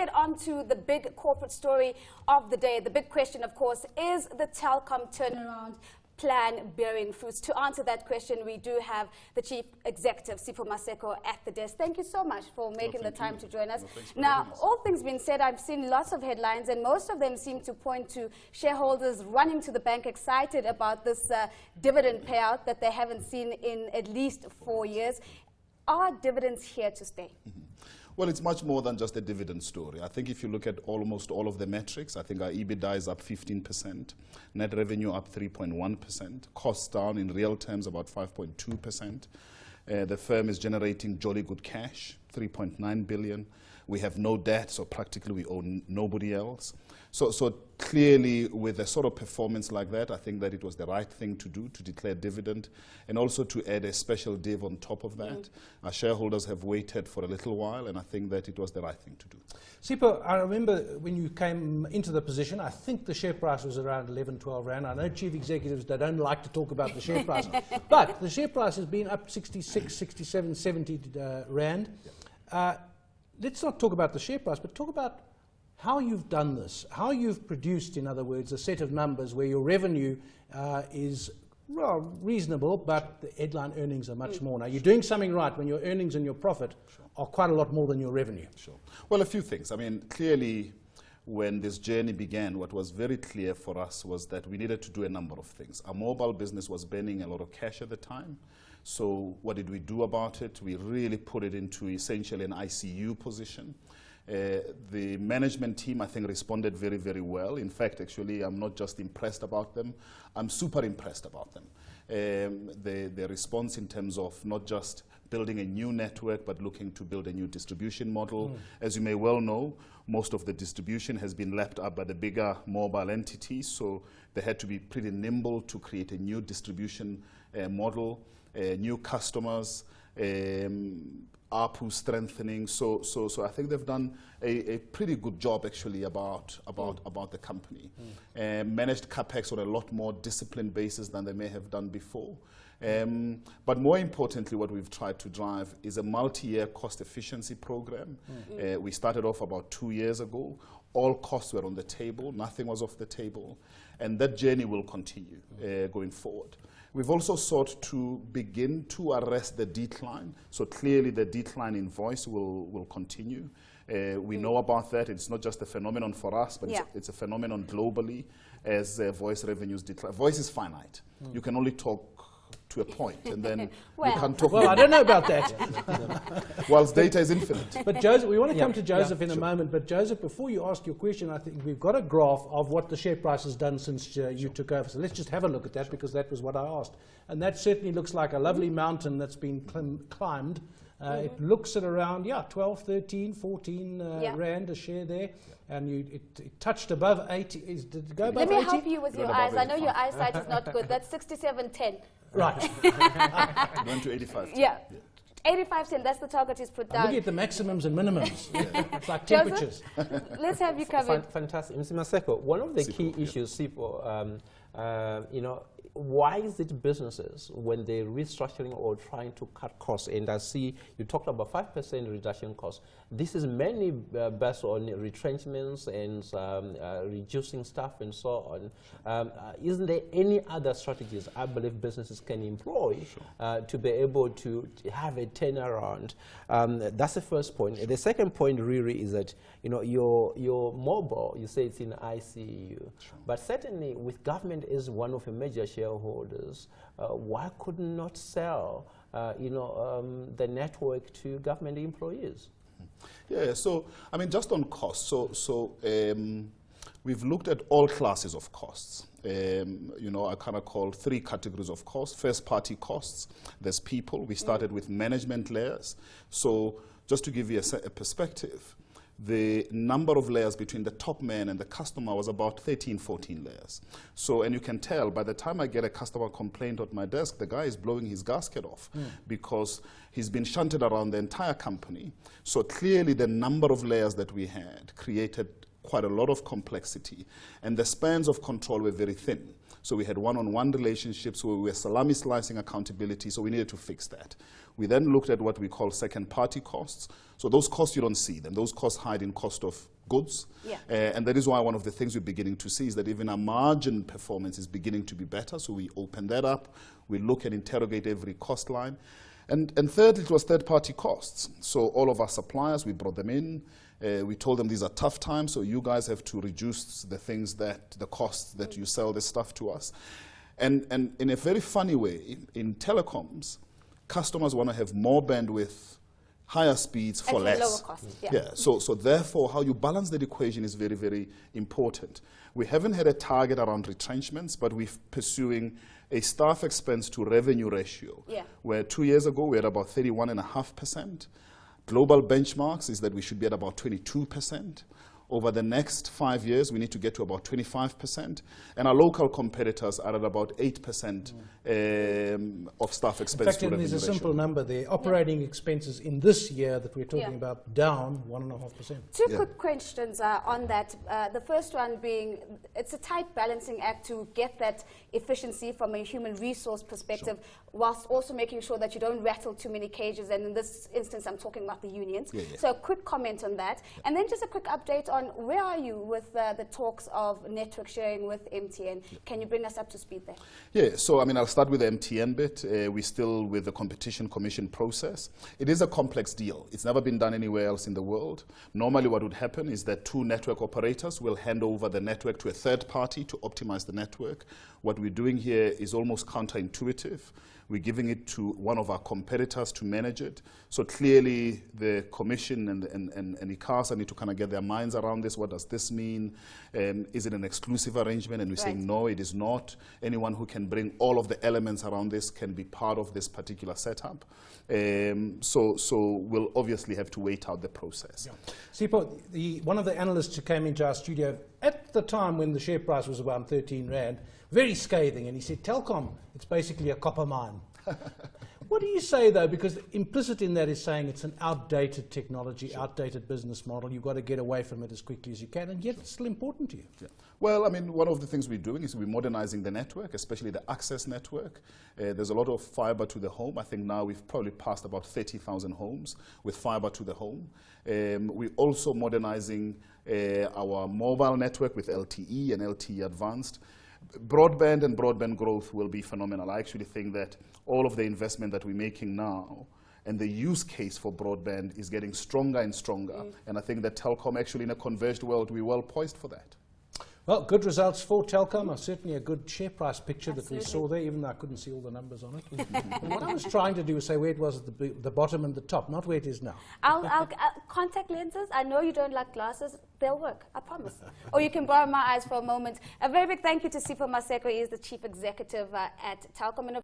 get on to the big corporate story of the day. The big question, of course, is the Telkom turnaround plan bearing fruits? To answer that question, we do have the Chief Executive, Sipho Maseko, at the desk. Thank you so much for making the time to join us. Now, all things being said, I've seen lots of headlines, and most of them seem to point to shareholders running to the bank excited about this dividend payout that they haven't seen in at least 4 years. Are dividends here to stay? Well, it's much more than just a dividend story. I think if you look at almost all of the metrics, I think our EBITDA is up 15%, net revenue up 3.1%, costs down in real terms about 5.2%. The firm is generating jolly good cash, 3.9 billion. We have no debt, so practically we owe nobody else. So clearly, with a sort of performance like that, I think that it was the right thing to do, to declare dividend, and also to add a special div on top of that. Our shareholders have waited for a little while, and I think that it was the right thing to do. Sipho, I remember when you came into the position, I think the share price was around 11, 12 rand. I know chief executives, they don't like to talk about the share price, but the share price has been up 66, 67, 70 rand. Let's not talk about the share price, but talk about how you've done this, how you've produced, in other words, a set of numbers where your revenue is reasonable, but the headline earnings are much more. Now, you're doing something right when your earnings and your profit are quite a lot more than your revenue. Sure. Well, a few things. I mean, clearly, when this journey began, what was very clear for us was that we needed to do a number of things. Our mobile business was burning a lot of cash at the time. So what did we do about it? We really put it into essentially an ICU position. The management team, I think, responded very, very well. In fact, actually, I'm not just impressed about them, I'm super impressed about them. The response in terms of not just building a new network, but looking to build a new distribution model. As you may well know, most of the distribution has been lapped up by the bigger mobile entities, so they had to be pretty nimble to create a new distribution model, new customers, ARPU strengthening. So I think they've done a pretty good job actually about the company. Managed CapEx on a lot more disciplined basis than they may have done before. But more importantly, what we've tried to drive is a multi-year cost efficiency program. We started off about 2 years ago. All costs were on the table, nothing was off the table, and that journey will continue going forward. We've also sought to begin to arrest the decline. So clearly the decline in voice will continue. We know about that. It's not just a phenomenon for us, but it's a phenomenon globally as voice revenues decline. Voice is finite. You can only talk to a point, and then you can't talk. Well, I don't know about that. Whilst data is infinite. But Joseph, we want to come to Joseph in a moment. But Joseph, before you ask your question, I think we've got a graph of what the share price has done since you took over. So let's just have a look at that, because that was what I asked. And that certainly looks like a lovely mountain that's been climbed. It looks at around 12, 13, 14 rand a share there, and it touched above 80. Did it go above 80? Let me help you with your eyes. I know your eyesight is not good. That's 67.10. Right. Going to 85. Yeah. 85 cents, that's the target he's put down. Look at the maximums and minimums. It's like temperatures. Let's have you covered. Fantastic. Mr. Maseko, one of the key issues, Sipho, why is it businesses, when they're restructuring or trying to cut costs, and I see you talked about 5% reduction costs, this is mainly based on retrenchments and reducing staff and so on. Isn't there any other strategies I believe businesses can employ to be able to have a turnaround? That's the first point. The second point really is that your mobile, you say it's in ICU, but certainly with government as one of the major shareholders, why could not sell the network to government employees? Yeah, so I mean, just on costs. We've looked at all classes of costs. I kind of call 3 categories of costs. First party costs. There's people. We started with management layers. So just to give you a perspective, the number of layers between the top man and the customer was about 13, 14 layers. So, and you can tell, by the time I get a customer complaint at my desk, the guy is blowing his gasket off because he's been shunted around the entire company. So clearly the number of layers that we had created quite a lot of complexity, and the spans of control were very thin. So we had one-on-one relationships where we were salami slicing accountability, so we needed to fix that. We then looked at what we call second-party costs. So those costs, you don't see them. Those costs hide in cost of goods. Yeah. And that is why one of the things we're beginning to see is that even our margin performance is beginning to be better. So we open that up. We look and interrogate every cost line. And thirdly, it was third-party costs. So all of our suppliers, we brought them in. We told them these are tough times, so you guys have to reduce the costs that you sell this stuff to us. And in a very funny way, in telecoms, customers want to have more bandwidth, higher speeds for less. Lower cost. Yeah. So therefore, how you balance that equation is very, very important. We haven't had a target around retrenchments, but we're pursuing a staff expense to revenue ratio, where 2 years ago we had about 31.5%. Global benchmarks is that we should be at about 22%. Over the next 5 years, we need to get to about 25%. And our local competitors are at about 8% of staff expense in fact, to revenue there's a ratio. simple number there. Operating expenses in this year that we're talking about, down 1.5%. Two quick questions on that. The first one being, it's a tight balancing act to get that efficiency from a human resource perspective, whilst also making sure that you don't rattle too many cages. And in this instance, I'm talking about the unions. So a quick comment on that. And then just a quick update on where are you with the talks of network sharing with MTN? Can you bring us up to speed there? Yeah, so I mean, I'll start with the MTN bit. We're still with the Competition Commission process. It is a complex deal. It's never been done anywhere else in the world. Normally what would happen is that two network operators will hand over the network to a third party to optimize the network. What we're doing here is almost counterintuitive. We're giving it to one of our competitors to manage it. So clearly the Commission and ICASA need to kind of get their minds around this. What does this mean? Is it an exclusive arrangement? And we're saying, no, it is not. Anyone who can bring all of the elements around this can be part of this particular setup. So we'll obviously have to wait out the process. Sipho, one of the analysts who came into our studio at the time when the share price was around 13 Rand, very scathing, and he said, Telkom, it's basically a copper mine. What do you say, though? Because implicit in that is saying it's an outdated technology, outdated business model. You've got to get away from it as quickly as you can, and yet it's still important to you. Well, I mean, one of the things we're doing is we're modernizing the network, especially the access network. There's a lot of fiber to the home. I think now we've probably passed about 30,000 homes with fiber to the home. We're also modernizing our mobile network with LTE and LTE Advanced. Broadband and broadband growth will be phenomenal. I actually think that all of the investment that we're making now and the use case for broadband is getting stronger and stronger. And I think that Telkom, actually in a converged world, we're well poised for that. Well, good results for Telkom. Certainly a good share price picture that we saw there, even though I couldn't see all the numbers on it. And what I was trying to do was say where it was at the bottom and the top, not where it is now. I'll contact lenses. I know you don't like glasses. They'll work, I promise. Or you can borrow my eyes for a moment. A very big thank you to Sipho Maseko. He is the Chief Executive at Telkom.